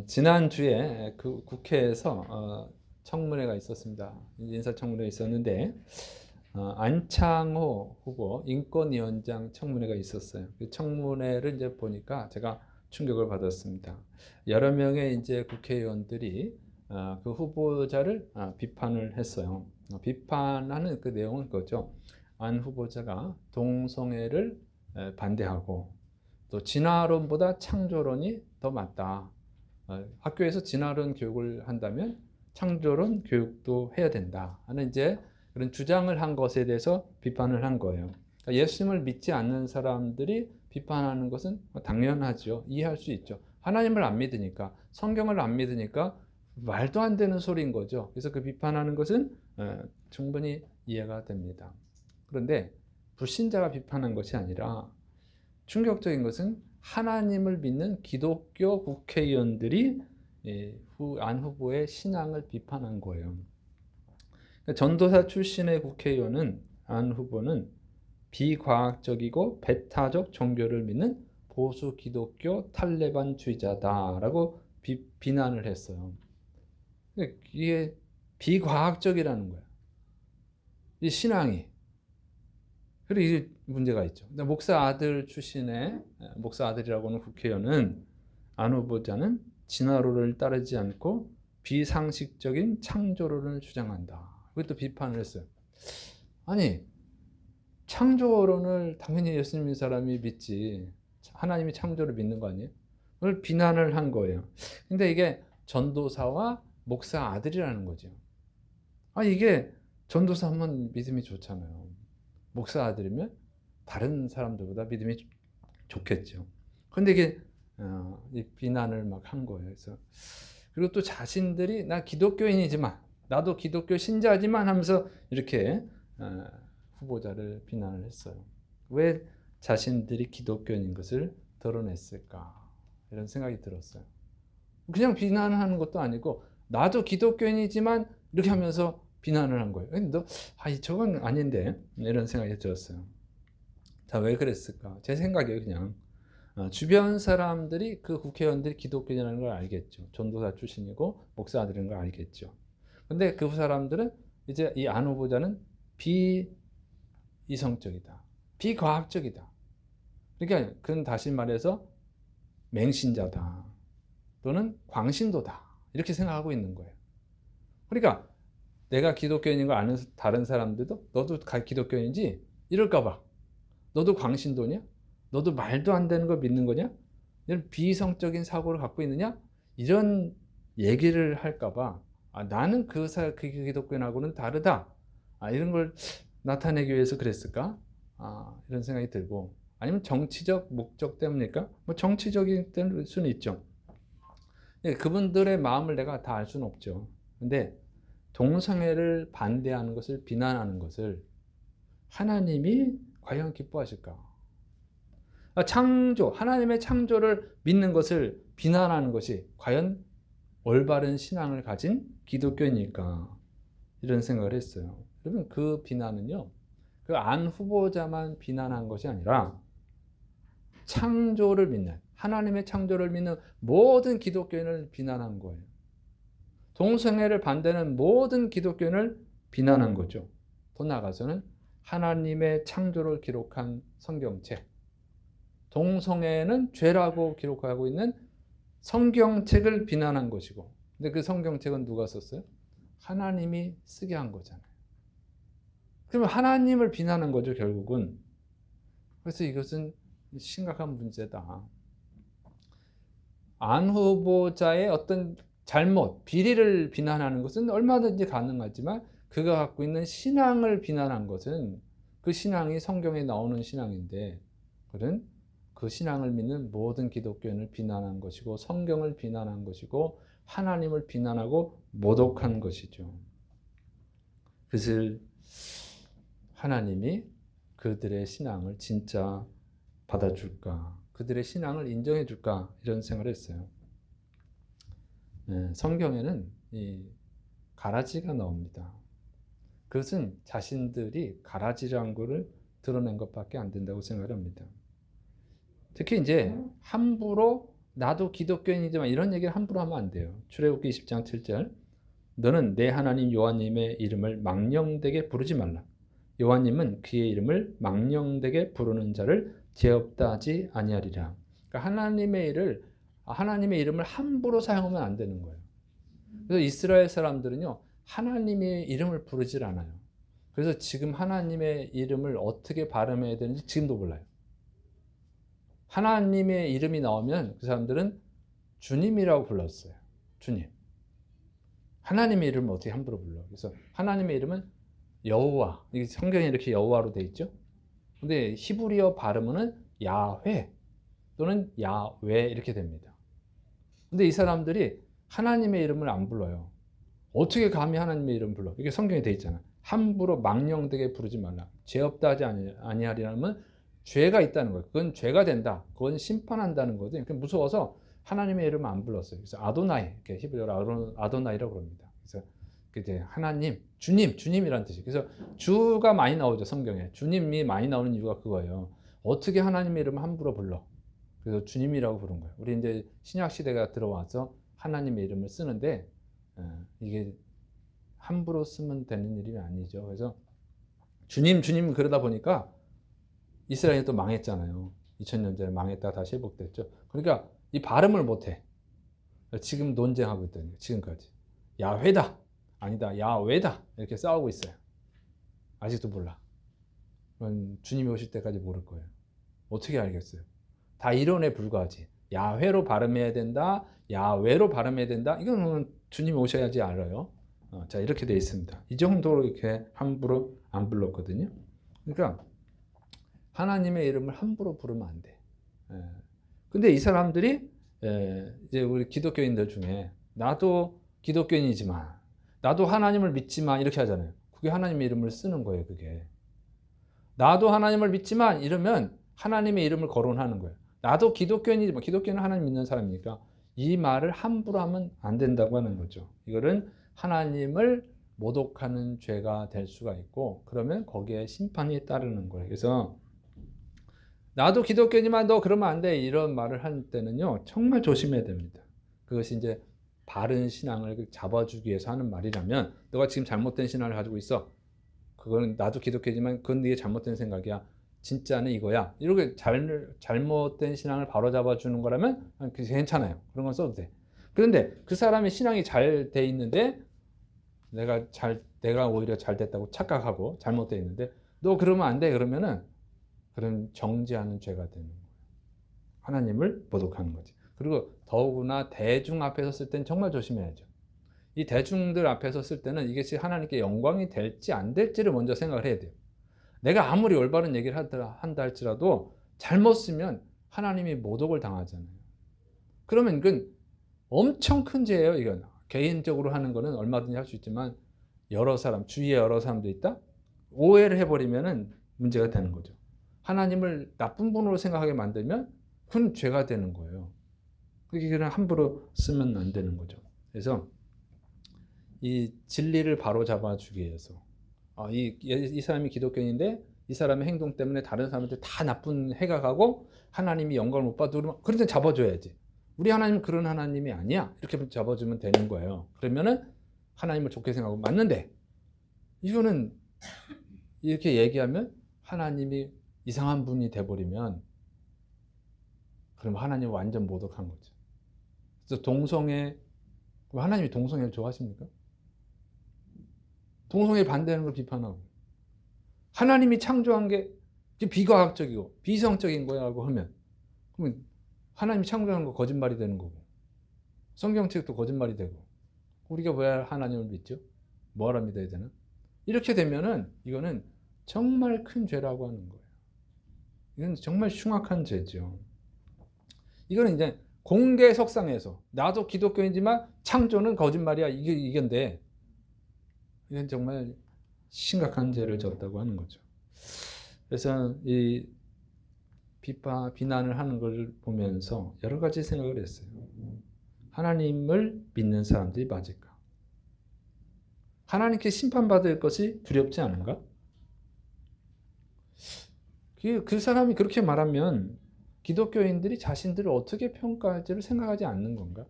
지난주에 그 국회에서 청문회가 있었습니다. 인사청문회가 있었는데 안창호 후보 인권위원장 청문회가 있었어요. 그 청문회를 이제 보니까 제가 충격을 받았습니다. 여러 명의 이제 국회의원들이 그 후보자를 비판을 했어요. 비판하는 그 내용은 그거죠. 안 후보자가 동성애를 반대하고 또 진화론보다 창조론이 더 맞다. 학교에서 진화론 교육을 한다면 창조론 교육도 해야 된다 하는 이제 그런 주장을 한 것에 대해서 비판을 한 거예요. 그러니까 예수님을 믿지 않는 사람들이 비판하는 것은 당연하죠. 이해할 수 있죠. 하나님을 안 믿으니까, 성경을 안 믿으니까 말도 안 되는 소리인 거죠. 그래서 그 비판하는 것은 충분히 이해가 됩니다. 그런데 불신자가 비판한 것이 아니라 충격적인 것은 하나님을 믿는 기독교 국회의원들이 안 후보의 신앙을 비판한 거예요. 전도사 출신의 국회의원은 안 후보는 비과학적이고 배타적 종교를 믿는 보수 기독교 탈레반주의자다라고 비난을 했어요. 이게 비과학적이라는 거야. 이 신앙이. 그리고 이게 문제가 있죠. 목사 아들 출신의 목사 아들이라고 하는 국회의원은 안 후보자는 진화론을 따르지 않고 비상식적인 창조론을 주장한다. 그것도 비판을 했어요. 아니, 창조론을 당연히 예수 믿는 사람이 믿지. 하나님이 창조를 믿는 거 아니에요? 그걸 비난을 한 거예요. 근데 이게 전도사와 목사 아들이라는 거죠. 이게 전도사 하면 믿음이 좋잖아요. 목사 아들이면 다른 사람들보다 믿음이 좋겠죠. 그런데 이게 이 비난을 막 한 거예요. 그래서 그리고 또 자신들이 나 기독교인이지만 나도 기독교 신자지만 하면서 이렇게 후보자를 비난을 했어요. 왜 자신들이 기독교인인 것을 드러냈을까? 이런 생각이 들었어요. 그냥 비난하는 것도 아니고 나도 기독교인이지만 이렇게 하면서 비난을 한 거예요. 근데 저건 아닌데 이런 생각이 들었어요. 자, 왜 그랬을까? 제 생각이에요, 그냥. 주변 사람들이 그 국회의원들이 기독교인이라는 걸 알겠죠. 전도사 출신이고 목사들인 걸 알겠죠. 근데 그 사람들은 이제 이 안 후보자는 비이성적이다. 비과학적이다. 그러니까 그건 다시 말해서 맹신자다. 또는 광신도다. 이렇게 생각하고 있는 거예요. 그러니까 내가 기독교인인 걸 아는 다른 사람들도 너도 기독교인이지? 이럴까 봐. 너도 광신도냐? 너도 말도 안 되는 걸 믿는 거냐? 이런 비이성적인 사고를 갖고 있느냐? 이런 얘기를 할까 봐. 나는 그 기독교인하고는 다르다. 이런 걸 나타내기 위해서 그랬을까? 이런 생각이 들고. 아니면 정치적 목적 때문일까? 뭐 정치적인 수는 있죠. 그분들의 마음을 내가 다 알 수는 없죠. 근데 동성애를 반대하는 것을 비난하는 것을 하나님이 과연 기뻐하실까? 하나님의 창조를 믿는 것을 비난하는 것이 과연 올바른 신앙을 가진 기독교인일까? 이런 생각을 했어요. 여러분, 그 비난은요, 그 안 후보자만 비난한 것이 아니라 창조를 믿는, 하나님의 창조를 믿는 모든 기독교인을 비난한 거예요. 동성애를 반대하는 모든 기독교인을 비난한 거죠. 더 나아가서는 하나님의 창조를 기록한 성경책, 동성애는 죄라고 기록하고 있는 성경책을 비난한 것이고, 근데 그 성경책은 누가 썼어요? 하나님이 쓰게 한 거잖아요. 그러면 하나님을 비난한 거죠, 결국은. 그래서 이것은 심각한 문제다. 안 후보자의 어떤 잘못, 비리를 비난하는 것은 얼마든지 가능하지만 그가 갖고 있는 신앙을 비난한 것은 그 신앙이 성경에 나오는 신앙인데 그는 그 신앙을 믿는 모든 기독교인을 비난한 것이고 성경을 비난한 것이고 하나님을 비난하고 모독한 것이죠. 그것을 하나님이 그들의 신앙을 진짜 받아줄까? 그들의 신앙을 인정해 줄까? 이런 생각을 했어요. 성경에는 이 가라지가 나옵니다. 그것은 자신들이 가라지라는 것을 드러낸 것밖에 안 된다고 생각합니다. 특히 이제 함부로 나도 기독교인이지만 이런 얘기를 함부로 하면 안 돼요. 출애굽기 20장 7절. 너는 내 하나님 여호와님의 이름을 망령되게 부르지 말라. 여호와님은 그의 이름을 망령되게 부르는 자를 죄 없다 하지 아니하리라. 그러니까 하나님의 이름을 함부로 사용하면 안 되는 거예요. 그래서 이스라엘 사람들은요, 하나님의 이름을 부르질 않아요. 그래서 지금 하나님의 이름을 어떻게 발음해야 되는지 지금도 몰라요. 하나님의 이름이 나오면 그 사람들은 주님이라고 불렀어요. 주님. 하나님의 이름을 어떻게 함부로 불러? 그래서 하나님의 이름은 여호와. 이게 성경에 이렇게 여호와로 돼 있죠. 근데 히브리어 발음은 야훼 또는 야외 이렇게 됩니다. 근데 이 사람들이 하나님의 이름을 안 불러요. 어떻게 감히 하나님의 이름 불러? 이게 성경에 돼 있잖아. 함부로 망령되게 부르지 말라. 죄 없다 하지 아니하리라면 죄가 있다는 거예요. 그건 죄가 된다. 그건 심판한다는 거거든요. 무서워서 하나님의 이름을 안 불렀어요. 그래서 아도나이, 이렇게 히브리어로 아도나이라고 그럽니다. 그래서 이제 하나님, 주님이라는 뜻이에요. 그래서 주가 많이 나오죠, 성경에. 주님이 많이 나오는 이유가 그거예요. 어떻게 하나님의 이름을 함부로 불러? 그래서 주님이라고 부른 거예요. 우리 이제 신약 시대가 들어와서 하나님의 이름을 쓰는데 이게 함부로 쓰면 되는 일이 아니죠. 그래서 주님 그러다 보니까 이스라엘이 또 망했잖아요. 2000년 전에 망했다가 다시 회복됐죠. 그러니까 이 발음을 못해. 지금 논쟁하고 있다는 거예요. 지금까지. 야훼다. 아니다. 야외다. 이렇게 싸우고 있어요. 아직도 몰라. 주님이 오실 때까지 모를 거예요. 어떻게 알겠어요? 다 이론에 불과하지. 야훼로 발음해야 된다. 야외로 발음해야 된다. 이건 주님이 오셔야지 알아요. 자, 이렇게 되어 있습니다. 이 정도로 이렇게 함부로 안 불렀거든요. 그러니까 하나님의 이름을 함부로 부르면 안 돼. 근데 이 사람들이 이제 우리 기독교인들 중에 나도 기독교인이지만 나도 하나님을 믿지만 이렇게 하잖아요. 그게 하나님의 이름을 쓰는 거예요. 그게 나도 하나님을 믿지만 이러면 하나님의 이름을 거론하는 거예요. 나도 기독교인이지만 기독교인은 하나님 믿는 사람이니까 이 말을 함부로 하면 안 된다고 하는 거죠. 이거는 하나님을 모독하는 죄가 될 수가 있고 그러면 거기에 심판이 따르는 거예요. 그래서 나도 기독교지만 너 그러면 안 돼. 이런 말을 할 때는요, 정말 조심해야 됩니다. 그것이 이제 바른 신앙을 잡아주기 위해서 하는 말이라면, 너가 지금 잘못된 신앙을 가지고 있어. 그거는 나도 기독교지만 그건 네가 잘못된 생각이야. 진짜는 이거야. 이렇게 잘못된 신앙을 바로 잡아주는 거라면 괜찮아요. 그런 건 써도 돼. 그런데 그 사람의 신앙이 잘 돼 있는데 내가 오히려 잘 됐다고 착각하고 잘못돼 있는데 너 그러면 안 돼. 그러면은 그런 정죄하는 죄가 되는 거예요. 하나님을 모독하는 거지. 그리고 더구나 대중 앞에서 쓸 때는 정말 조심해야죠. 이 대중들 앞에서 쓸 때는 이것이 하나님께 영광이 될지 안 될지를 먼저 생각을 해야 돼요. 내가 아무리 올바른 얘기를 한다 할지라도 잘못 쓰면 하나님이 모독을 당하잖아요. 그러면 이건 엄청 큰 죄예요. 이건 개인적으로 하는 거는 얼마든지 할 수 있지만 주위에 여러 사람도 있다? 오해를 해버리면 문제가 되는 거죠. 하나님을 나쁜 분으로 생각하게 만들면 그건 죄가 되는 거예요. 그게 함부로 쓰면 안 되는 거죠. 그래서 이 진리를 바로 잡아주기 위해서 이 사람이 기독교인인데 이 사람의 행동 때문에 다른 사람한테 다 나쁜 해가 가고 하나님이 영광을 못 받고 그럴 때 잡아줘야지. 우리 하나님은 그런 하나님이 아니야. 이렇게 잡아주면 되는 거예요. 그러면은 하나님을 좋게 생각하고 맞는데 이거는 이렇게 얘기하면 하나님이 이상한 분이 돼버리면 그럼 하나님 완전 모독한 거죠. 그래서 하나님이 동성애를 좋아하십니까? 동성애 반대하는 걸 비판하고 하나님이 창조한 게 비과학적이고 비성적인 거라고 하면 그러면 하나님이 창조한 거 거짓말이 되는 거고 성경책도 거짓말이 되고 우리가 왜 하나님을 믿죠? 뭐하러 믿어야 되나? 이렇게 되면은 이거는 정말 큰 죄라고 하는 거예요. 이건 정말 흉악한 죄죠. 이거는 이제 공개 석상에서 나도 기독교인지만 창조는 거짓말이야. 이건데 이건 정말 심각한 죄를 졌다고 하는 거죠. 그래서 이 비난을 하는 걸 보면서 여러 가지 생각을 했어요. 하나님을 믿는 사람들이 맞을까? 하나님께 심판받을 것이 두렵지 않은가? 그 사람이 그렇게 말하면 기독교인들이 자신들을 어떻게 평가할지를 생각하지 않는 건가?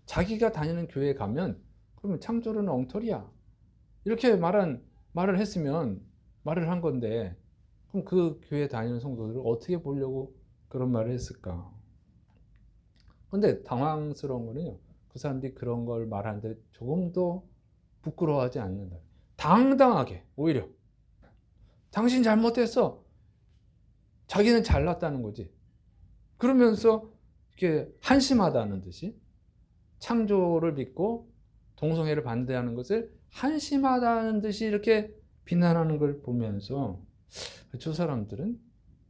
자기가 다니는 교회에 가면 그러면 창조는 엉터리야. 이렇게 말을 했으면 말을 한 건데 그럼 그 교회 다니는 성도들을 어떻게 보려고 그런 말을 했을까? 근데 당황스러운 거는요. 그 사람들이 그런 걸 말하는데 조금도 부끄러워하지 않는다. 당당하게 오히려 당신 잘못했어. 자기는 잘났다는 거지. 그러면서 이렇게 한심하다는 듯이 창조를 믿고 동성애를 반대하는 것을 한심하다는 듯이 이렇게 비난하는 걸 보면서 저 사람들은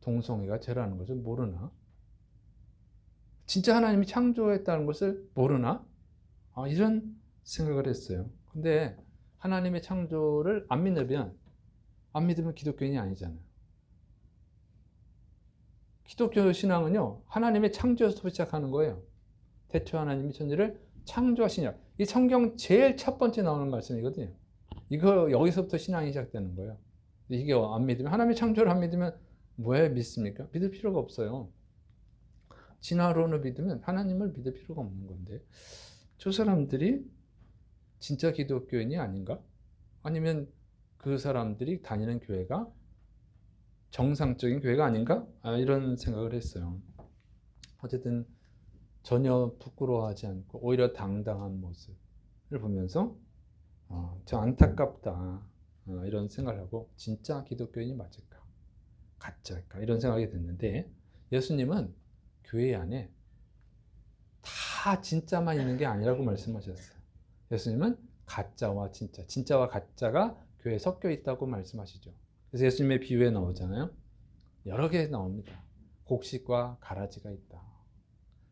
동성애가 죄라는 것을 모르나? 진짜 하나님이 창조했다는 것을 모르나? 이런 생각을 했어요. 근데 하나님의 창조를 안 믿으면 기독교인이 아니잖아요. 기독교 신앙은요, 하나님의 창조에서부터 시작하는 거예요. 태초 하나님이 천지를 창조하시냐. 이 성경 제일 첫 번째 나오는 말씀이거든요. 이거 여기서부터 신앙이 시작되는 거예요. 이게 안 믿으면, 하나님의 창조를 안 믿으면 왜 믿습니까? 믿을 필요가 없어요. 진화론을 믿으면 하나님을 믿을 필요가 없는 건데, 저 사람들이 진짜 기독교인이 아닌가? 아니면 그 사람들이 다니는 교회가 정상적인 교회가 아닌가? 이런 생각을 했어요. 어쨌든 전혀 부끄러워하지 않고 오히려 당당한 모습을 보면서 저 안타깝다 이런 생각을 하고 진짜 기독교인이 맞을까? 가짜일까? 이런 생각이 됐는데 예수님은 교회 안에 다 진짜만 있는 게 아니라고 말씀하셨어요. 예수님은 가짜와 진짜, 진짜와 가짜가 교회에 섞여 있다고 말씀하시죠. 그래서 예수님의 비유에 나오잖아요. 여러 개 나옵니다. 곡식과 가라지가 있다.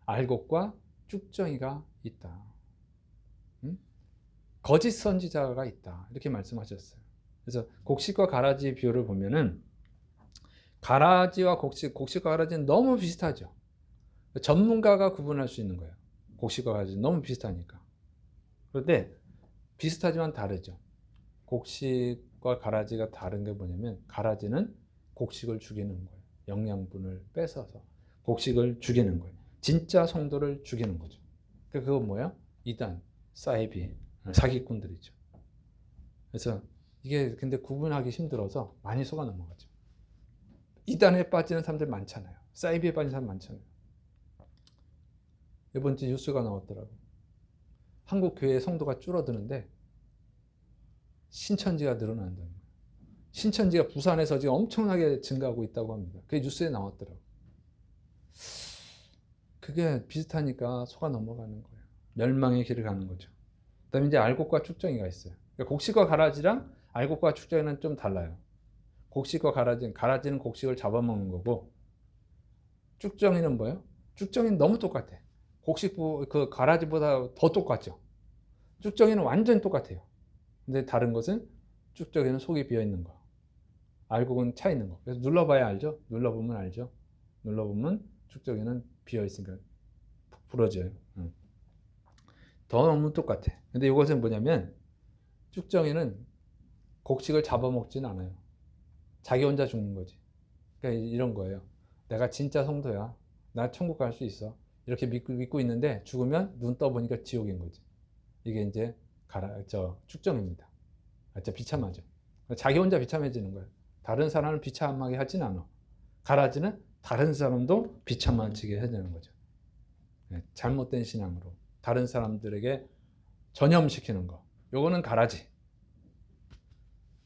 알곡과 쭉정이가 있다. 거짓 선지자가 있다. 이렇게 말씀하셨어요. 그래서 곡식과 가라지 비유를 보면은 가라지와 곡식과 가라지는 너무 비슷하죠. 전문가가 구분할 수 있는 거예요. 곡식과 가라지는 너무 비슷하니까. 그런데 비슷하지만 다르죠. 곡식과 가라지가 다른 게 뭐냐면 가라지는 곡식을 죽이는 거예요. 영양분을 뺏어서 곡식을 죽이는 거예요. 진짜 성도를 죽이는 거죠. 그건 뭐야? 이단, 사이비, 사기꾼들이죠. 그래서 이게 근데 구분하기 힘들어서 많이 속아 넘어가죠. 이단에 빠지는 사람들 많잖아요. 사이비에 빠진 사람 많잖아요. 이번 주 뉴스가 나왔더라고요. 한국 교회 성도가 줄어드는데 신천지가 늘어난다는 거예요. 신천지가 부산에서 지금 엄청나게 증가하고 있다고 합니다. 그게 뉴스에 나왔더라고요. 그게 비슷하니까 속아 넘어가는 거예요. 멸망의 길을 가는 거죠. 그 다음에 이제 알곡과 쭉정이가 있어요. 그러니까 곡식과 가라지랑 알곡과 쭉정이는 좀 달라요. 곡식과 가라지는 곡식을 잡아먹는 거고, 쭉정이는 뭐예요? 쭉정이는 너무 똑같아. 그 가라지보다 더 똑같죠. 쭉정이는 완전 똑같아요. 근데 다른 것은 쭉정이는 속이 비어 있는 거. 알곡은 차 있는 거. 그래서 눌러봐야 알죠? 눌러보면 알죠? 눌러보면 쭉정이는 비어 있으니까 부러져요. 더 너무 똑같아. 근데 이것은 뭐냐면 쭉정이는 곡식을 잡아먹지는 않아요. 자기 혼자 죽는 거지. 그러니까 이런 거예요. 내가 진짜 성도야. 나 천국 갈 수 있어. 이렇게 믿고 있는데 죽으면 눈 떠보니까 지옥인 거지. 이게 이제 쭉정입니다. 진짜 비참하죠. 자기 혼자 비참해지는 거예요. 다른 사람을 비참하게 하진 않아. 가라지는 다른 사람도 비참해지게 해주는 거죠. 잘못된 신앙으로 다른 사람들에게 전염시키는 거. 요거는 가라지.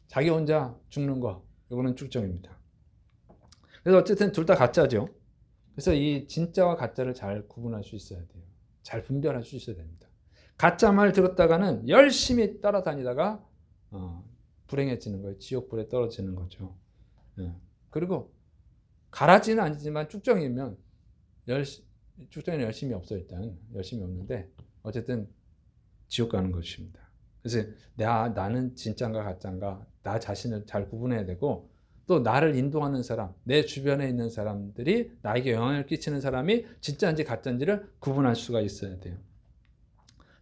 자기 혼자 죽는 거. 요거는 쭉정입니다. 그래서 어쨌든 둘 다 가짜죠. 그래서 이 진짜와 가짜를 잘 구분할 수 있어야 돼요. 잘 분별할 수 있어야 됩니다. 가짜 말 들었다가는 열심히 따라다니다가 불행해지는 거예요. 지옥불에 떨어지는 거죠. 그리고 가라지는 아니지만 쭉정이면 쭉정이는 열심히 없어. 일단 열심히 없는데 어쨌든 지옥 가는 것입니다. 그래서 나는 진짜인가 가짜인가 나 자신을 잘 구분해야 되고 또 나를 인도하는 사람, 내 주변에 있는 사람들이 나에게 영향을 끼치는 사람이 진짜인지 가짜인지를 구분할 수가 있어야 돼요.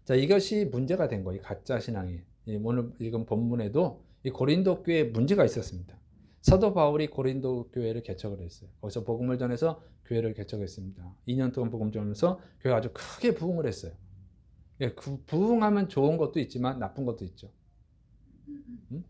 자, 이것이 문제가 된 거예요. 가짜 신앙이. 오늘 읽은 본문에도 이 고린도 교회에 문제가 있었습니다. 사도 바울이 고린도 교회를 개척을 했어요. 거기서 복음을 전해서 교회를 개척했습니다. 2년 동안 복음 전해서 교회가 아주 크게 부흥을 했어요. 예, 그 부흥하면 좋은 것도 있지만 나쁜 것도 있죠. 응?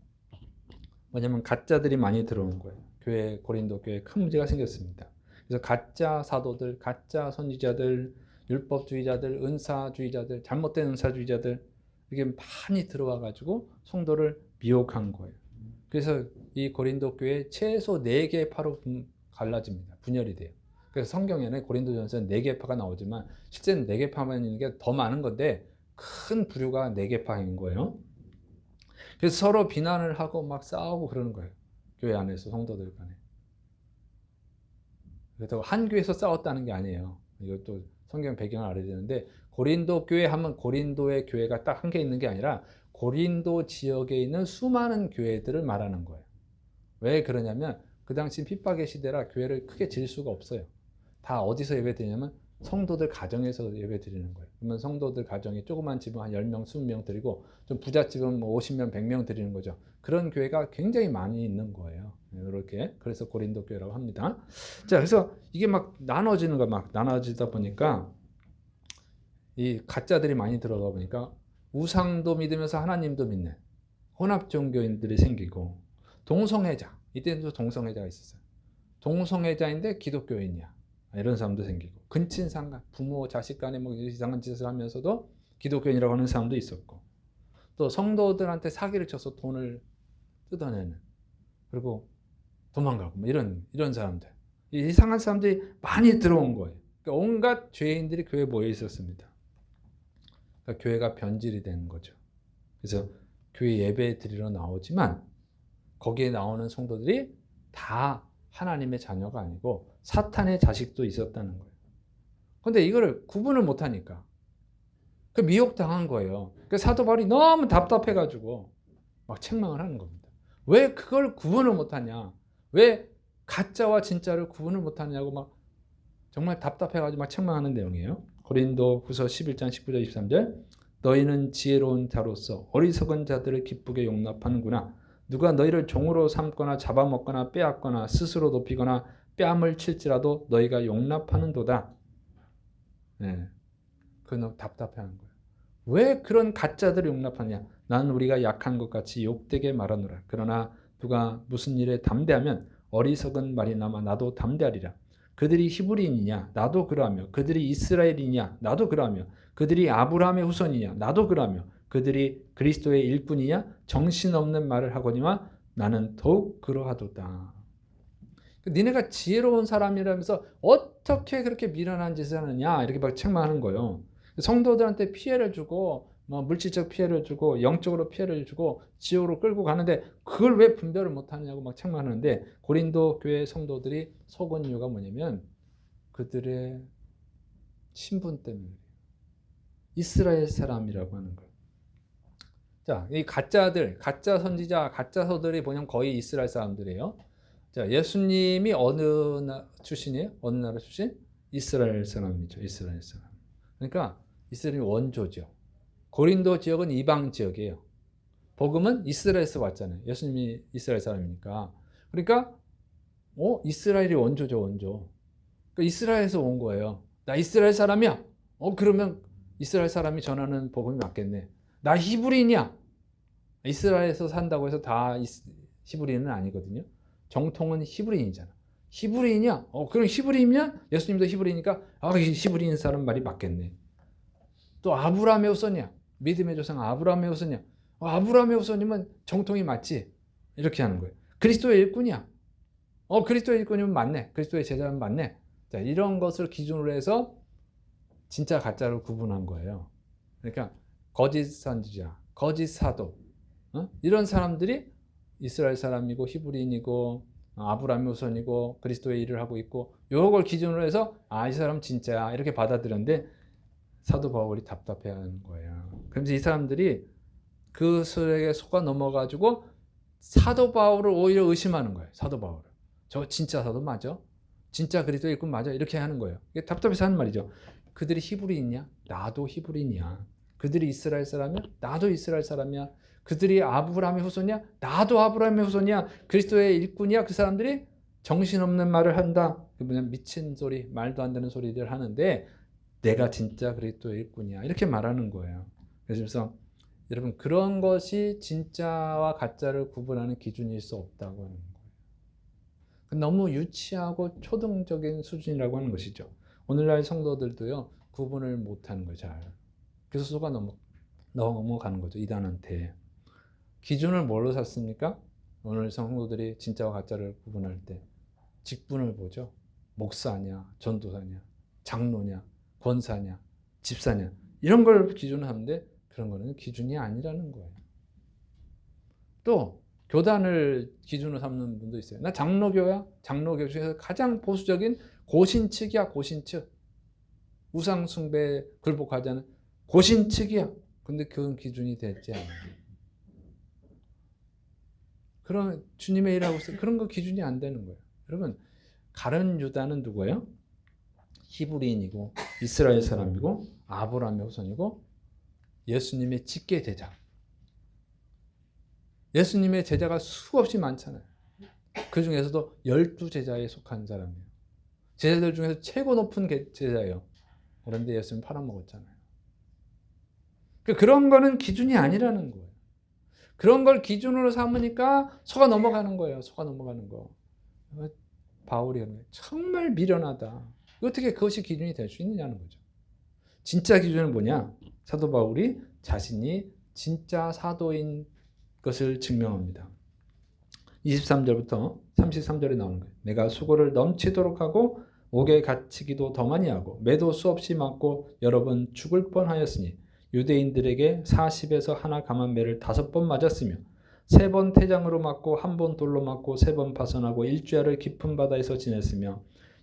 왜냐하면 가짜들이 많이 들어오는 거예요. 고린도 교회에 큰 문제가 생겼습니다. 그래서 가짜 사도들, 가짜 선지자들, 율법주의자들, 은사주의자들, 잘못된 은사주의자들 이게 많이 들어와 가지고 성도를 미혹한 거예요. 그래서 이 고린도 교회 최소 4개의 파로 갈라집니다. 분열이 돼요. 그래서 성경에는 고린도전서는 4개파가 나오지만 실제는 4개파만 있는 게 더 많은 건데 큰 부류가 4개파인 거예요. 그래서 서로 비난을 하고 막 싸우고 그러는 거예요. 교회 안에서 성도들 간에. 그래서 한 교회에서 싸웠다는 게 아니에요. 이것도 성경 배경을 알아야 되는데 고린도 교회 하면 고린도의 교회가 딱 한 개 있는 게 아니라 고린도 지역에 있는 수많은 교회들을 말하는 거예요. 왜 그러냐면 그 당시 핍박의 시대라 교회를 크게 지을 수가 없어요. 다 어디서 예배 드리냐면 성도들 가정에서 예배 드리는 거예요. 그러면 성도들 가정이 조그만 집은 한 10명, 20명 드리고 좀 부잣집은 뭐 50명, 100명 드리는 거죠. 그런 교회가 굉장히 많이 있는 거예요. 이렇게. 그래서 고린도 교회라고 합니다. 자, 그래서 이게 막 나눠지는 거 막 나눠지다 보니까 이 가짜들이 많이 들어가 보니까 우상도 믿으면서 하나님도 믿는 혼합 종교인들이 생기고 동성애자, 이때도 동성애자가 있었어요. 동성애자인데 기독교인이야. 이런 사람도 생기고 근친상간, 부모 자식 간에 뭐 이상한 짓을 하면서도 기독교인이라고 하는 사람도 있었고 또 성도들한테 사기를 쳐서 돈을 뜯어내는 그리고 도망가고 뭐 이런 사람들 이상한 사람들이 많이 들어온 거예요. 그러니까 온갖 죄인들이 교회에 모여 있었습니다. 그러니까 교회가 변질이 되는 거죠. 그래서 교회 예배 드리러 나오지만 거기에 나오는 성도들이 다 하나님의 자녀가 아니고 사탄의 자식도 있었다는 거예요. 근데 이거를 구분을 못하니까 그 미혹당한 거예요. 그 사도 바울이 너무 답답해가지고 막 책망을 하는 겁니다. 왜 그걸 구분을 못하냐? 왜 가짜와 진짜를 구분을 못하냐고 막 정말 답답해가지고 막 책망하는 내용이에요. 고린도 후서 11장 19절 23절 너희는 지혜로운 자로서 어리석은 자들을 기쁘게 용납하는구나. 누가 너희를 종으로 삼거나 잡아먹거나 빼앗거나 스스로 높이거나 뺨을 칠지라도 너희가 용납하는도다. 네. 그건 답답해하는 거예요. 왜 그런 가짜들을 용납하냐? 나는 우리가 약한 것 같이 욕되게 말하노라. 그러나 누가 무슨 일에 담대하면 어리석은 말이나마 나도 담대하리라. 그들이 히브리인이냐? 나도 그러하며. 그들이 이스라엘이냐? 나도 그러하며. 그들이 아브라함의 후손이냐? 나도 그러하며. 그들이 그리스도의 일꾼이냐? 정신없는 말을 하거니와 나는 더욱 그러하도다. 니네가 지혜로운 사람이라면서 어떻게 그렇게 미련한 짓을 하느냐? 이렇게 막 책망하는 거예요. 성도들한테 피해를 주고 뭐 물질적 피해를 주고 영적으로 피해를 주고 지옥으로 끌고 가는데 그걸 왜 분별을 못하느냐고 막 책망하는데 고린도 교회 성도들이 속은 이유가 뭐냐면 그들의 신분 때문에 이스라엘 사람이라고 하는 거예요. 자, 이 가짜들, 가짜 선지자, 가짜 서들이 보면 거의 이스라엘 사람들이에요. 자, 예수님이 어느 출신이에요? 어느 나라 출신? 이스라엘 사람이죠. 이스라엘 사람. 그러니까 이스라엘이 원조죠. 고린도 지역은 이방 지역이에요. 복음은 이스라엘에서 왔잖아요. 예수님이 이스라엘 사람이니까. 그러니까 이스라엘이 원조죠, 원조. 그러니까 이스라엘에서 온 거예요. 나 이스라엘 사람이야. 그러면 이스라엘 사람이 전하는 복음이 맞겠네. 나 히브리인이야. 이스라엘에서 산다고 해서 다 히브리인은 아니거든요. 정통은 히브리인이잖아. 히브리인이야? 그럼 히브리인이야? 예수님도 히브리니까 히브리인 사람 말이 맞겠네. 또 아브라함의 후손이야. 믿음의 조상 아브라함의 후손이야. 아브라함의 후손이면 정통이 맞지. 이렇게 하는 거예요. 그리스도의 일꾼이야. 그리스도의 일꾼이면 맞네. 그리스도의 제자는 맞네. 자, 이런 것을 기준으로 해서 진짜 가짜를 구분한 거예요. 그러니까 거짓 선지자, 거짓 사도 이런 사람들이 이스라엘 사람이고 히브리인이고 아브라함의 후손이고 그리스도의 일을 하고 있고 이걸 기준으로 해서 이 사람 진짜야 이렇게 받아들였는데 사도 바울이 답답해하는 거예요. 그래서 이 사람들이 그 술에 속아 넘어가지고 사도 바울을 오히려 의심하는 거예요. 사도 바울을. 저 진짜 사도 맞아? 진짜 그리스도 일꾼 맞아? 이렇게 하는 거예요. 이게 답답해서 하는 말이죠. 그들이 히브리인이냐? 나도 히브리인이야. 그들이 이스라엘 사람이야? 나도 이스라엘 사람이야. 그들이 아브라함의 후손이야? 나도 아브라함의 후손이야. 그리스도의 일꾼이야? 그 사람들이 정신없는 말을 한다. 그냥 미친 소리, 말도 안 되는 소리들 하는데 내가 진짜 그리스도의 일꾼이야. 이렇게 말하는 거예요. 그래서 여러분 그런 것이 진짜와 가짜를 구분하는 기준일 수 없다고 하는 거예요. 너무 유치하고 초등적인 수준이라고 하는 것이죠. 오늘날 성도들도요 구분을 못하는 거예요. 잘. 그래서 속아 넘어가는 거죠. 이단한테. 기준을 뭘로 샀습니까? 오늘 성도들이 진짜와 가짜를 구분할 때 직분을 보죠. 목사냐, 전도사냐, 장로냐, 권사냐, 집사냐 이런 걸 기준을 하는데 그런 거는 기준이 아니라는 거예요. 또 교단을 기준으로 삼는 분도 있어요. 나 장로교야. 장로교 중에서 가장 보수적인 고신측이야. 고신측. 우상숭배 굴복하지 않은 고신측이야. 근데 그건 기준이 되지 않아요. 그런 주님의 일하고 있어요. 그런 거 기준이 안 되는 거예요. 여러분 가룟 유다는 누구예요? 히브리인이고 이스라엘 사람이고 아브라함의 후손이고 예수님의 직계 제자. 예수님의 제자가 수없이 많잖아요. 그 중에서도 12제자에 속한 사람이에요. 제자들 중에서 최고 높은 제자예요. 그런데 예수님 팔아먹었잖아요. 그런 거는 기준이 아니라는 거예요. 그런 걸 기준으로 삼으니까 속아 넘어가는 거예요. 속아 넘어가는 거. 바울이 하는 거예요. 정말 미련하다. 어떻게 그것이 기준이 될 수 있느냐는 거죠. 진짜 기준은 뭐냐? 사도 바울이 자신이 진짜 사도인 것을 증명합니다. 23절부터 33절에 나오는 거예요. 내가 수고를 넘치도록 하고 옥에 갇히기도 더 많이 하고 매도 수없이 맞고 여러 번 죽을 뻔하였으니 유대인들에게 40에서 하나 감한 매를 5번 맞았으며 3번 태장으로 맞고 1번 돌로 맞고 3번 파선하고 일주야를 깊은 바다에서 지냈으며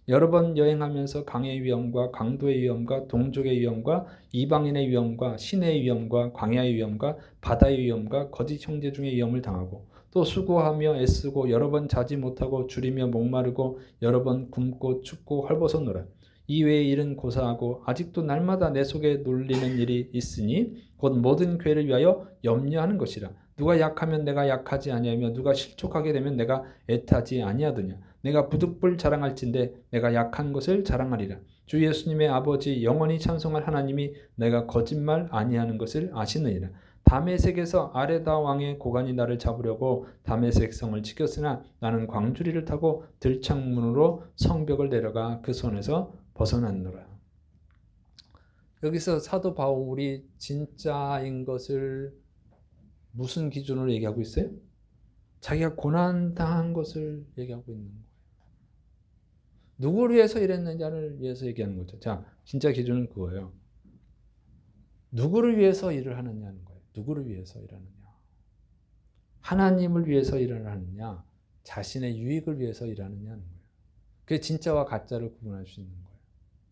여러 번 여행하면서 강의 위험과 강도의 위험과 동족의 위험과 이방인의 위험과 시내의 위험과 광야의 위험과 바다의 위험과 거짓 형제 중의 위험을 당하고 또 수고하며 애쓰고 여러 번 자지 못하고 줄이며 목마르고 여러 번 굶고 춥고 헐벗었노라. 이외의 일은 고사하고 아직도 날마다 내 속에 놀리는 일이 있으니 곧 모든 교회를 위하여 염려하는 것이라. 누가 약하면 내가 약하지 아니하며 누가 실족하게 되면 내가 애타지 아니하더냐. 내가 부득불 자랑할진대 내가 약한 것을 자랑하리라. 주 예수님의 아버지 영원히 찬송할 하나님이 내가 거짓말 아니하는 것을 아시느니라. 다메섹에서 아레다 왕의 고관이 나를 잡으려고 다메섹 성을 지켰으나 나는 광주리를 타고 들창문으로 성벽을 내려가 그 손에서 벗어났노라. 여기서 사도 바울이 진짜인 것을 무슨 기준으로 얘기하고 있어요? 자기가 고난당한 것을 얘기하고 있는 거예요. 누구를 위해서 일했느냐를 위해서 얘기하는 거죠. 자, 진짜 기준은 그거예요. 누구를 위해서 일을 하느냐는 거예요. 누구를 위해서 일하느냐. 하나님을 위해서 일을 하느냐, 자신의 유익을 위해서 일하느냐는 거예요. 그게 진짜와 가짜를 구분할 수 있는 거예요.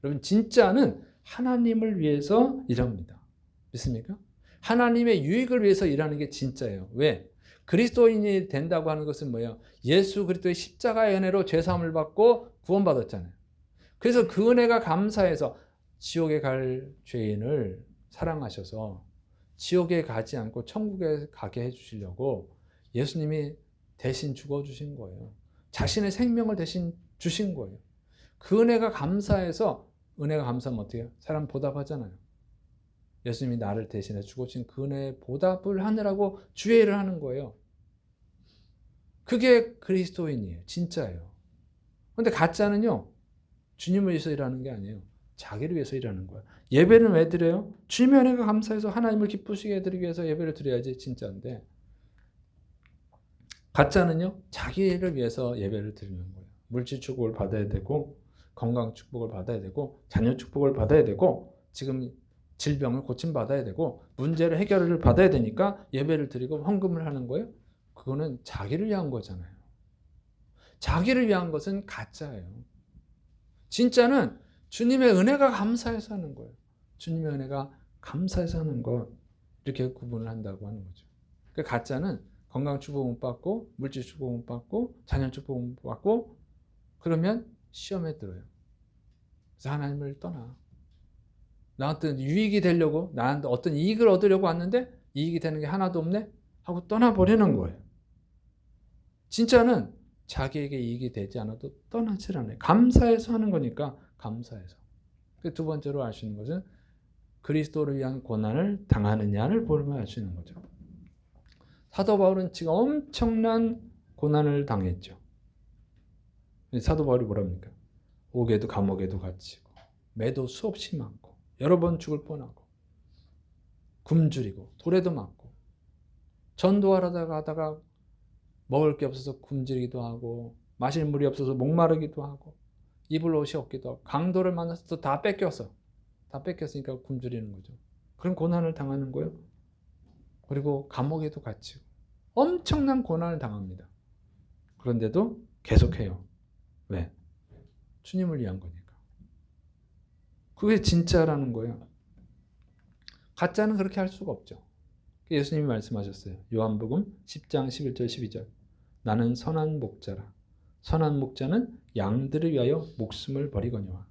여러분, 진짜는 하나님을 위해서 일합니다. 믿습니까? 하나님의 유익을 위해서 일하는 게 진짜예요. 왜? 그리스도인이 된다고 하는 것은 뭐예요? 예수 그리스도의 십자가의 은혜로 죄사함을 받고 구원받았잖아요. 그래서 그 은혜가 감사해서 지옥에 갈 죄인을 사랑하셔서 지옥에 가지 않고 천국에 가게 해주시려고 예수님이 대신 죽어주신 거예요. 자신의 생명을 대신 주신 거예요. 그 은혜가 감사해서 은혜가 감사하면 어떻게 해요? 사람 보답하잖아요. 예수님이 나를 대신해 죽어주신 그 은혜에 보답을 하느라고 주의 일을 하는 거예요. 그게 그리스도인이에요. 진짜예요. 그런데 가짜는요. 주님을 위해서 일하는 게 아니에요. 자기를 위해서 일하는 거예요. 예배는 왜 드려요? 주님의 은혜가 감사해서 하나님을 기쁘시게 해드리기 위해서 예배를 드려야지 진짜인데 가짜는요. 자기를 위해서 예배를 드리는 거예요. 물질 축복을 받아야 되고 건강 축복을 받아야 되고 자녀 축복을 받아야 되고 지금 질병을 고침받아야 되고 문제를 해결을 받아야 되니까 예배를 드리고 헌금을 하는 거예요. 그거는 자기를 위한 거잖아요. 자기를 위한 것은 가짜예요. 진짜는 주님의 은혜가 감사해서 하는 거예요. 주님의 은혜가 감사해서 하는 것 이렇게 구분을 한다고 하는 거죠. 그 가짜는 건강 축복 못 받고 물질 축복 못 받고 자녀 축복 못 받고 그러면 시험에 들어요. 그래서 하나님을 떠나. 나한테 유익이 되려고, 나한테 어떤 이익을 얻으려고 왔는데 이익이 되는 게 하나도 없네? 하고 떠나버리는 거예요. 진짜는 자기에게 이익이 되지 않아도 떠나질 않아요. 감사해서 하는 거니까 감사해서. 두 번째로 알 수 있는 것은 그리스도를 위한 고난을 당하느냐를 보면 알 수 있는 거죠. 사도 바울은 지금 엄청난 고난을 당했죠. 사도 바울이 뭐랍니까? 옥에도 감옥에도 갇히고 매도 수없이 많고 여러 번 죽을 뻔하고 굶주리고 돌에도 맞고 전도하다가 하다가 먹을 게 없어서 굶주리기도 하고 마실 물이 없어서 목마르기도 하고 입을 옷이 없기도 하고 강도를 만나서 또 다 뺏겼어. 다 뺏겼으니까 굶주리는 거죠. 그런 고난을 당하는 거예요. 그리고 감옥에도 갇히고 엄청난 고난을 당합니다. 그런데도 계속해요. 왜? 주님을 위한 거니까. 그게 진짜라는 거예요. 가짜는 그렇게 할 수가 없죠. 예수님이 말씀하셨어요. 요한복음 10장 11절 12절. 나는 선한 목자라. 선한 목자는 양들을 위하여 목숨을 버리거니와.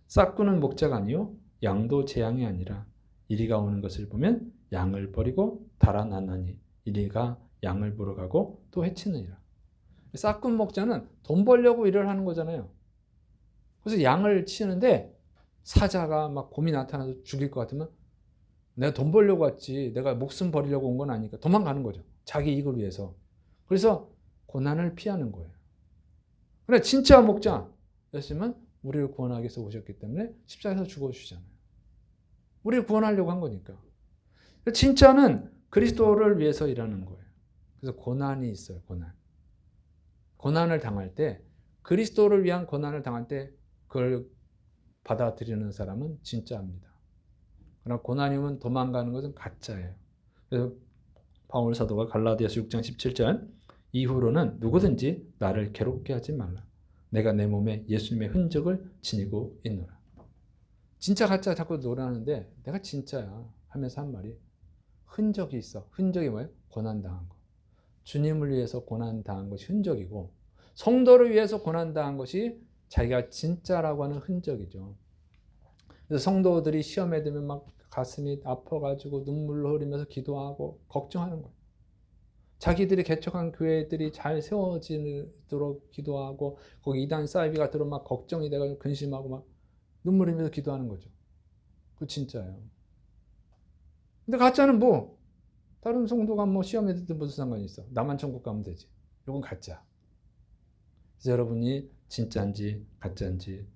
싹구는 목자가 아니요 양도 제 양이 아니라 이리가 오는 것을 보면 양을 버리고 달아나나니 이리가 양을 물어가고 또 해치느니라. 싹군 목자는 돈 벌려고 일을 하는 거잖아요. 그래서 양을 치는데 사자가 막 곰이 나타나서 죽일 것 같으면 내가 돈 벌려고 왔지 내가 목숨 버리려고 온 건 아니니까 도망가는 거죠. 자기 이익을 위해서. 그래서 고난을 피하는 거예요. 그러나 진짜 목자였으면 우리를 구원하기 위해서 오셨기 때문에 십자가에서 죽어주시잖아요. 우리를 구원하려고 한 거니까. 진짜는 그리스도를 위해서 일하는 거예요. 그래서 고난이 있어요. 고난을 당할 때 그리스도를 위한 고난을 당할 때 그걸 받아들이는 사람은 진짜입니다. 그러나 고난이 오면 도망가는 것은 가짜예요. 그래서 바울 사도가 갈라디아서 6장 17절 이후로는 누구든지 나를 괴롭게 하지 말라. 내가 내 몸에 예수님의 흔적을 지니고 있노라. 진짜 가짜 자꾸 노래하는데 내가 진짜야 하면서 한 말이 흔적이 있어. 흔적이 뭐예요? 고난당한 거. 주님을 위해서 고난당한 것이 흔적이고 성도를 위해서 고난당한 것이 자기가 진짜라고 하는 흔적이죠. 그래서 성도들이 시험에 들면 막 가슴이 아파가지고 눈물을 흘리면서 기도하고 걱정하는 거예요. 자기들이 개척한 교회들이 잘 세워지도록 기도하고 거기 이단 사이비가 들어 막 걱정이 되고 근심하고 막 눈물 흘리면서 기도하는 거죠. 그거 진짜예요. 근데 가짜는 뭐 다른 성도가 뭐 시험에 들든 무슨 상관이 있어. 나만 천국 가면 되지. 이건 가짜. 그래서 여러분이 진짜인지 가짜인지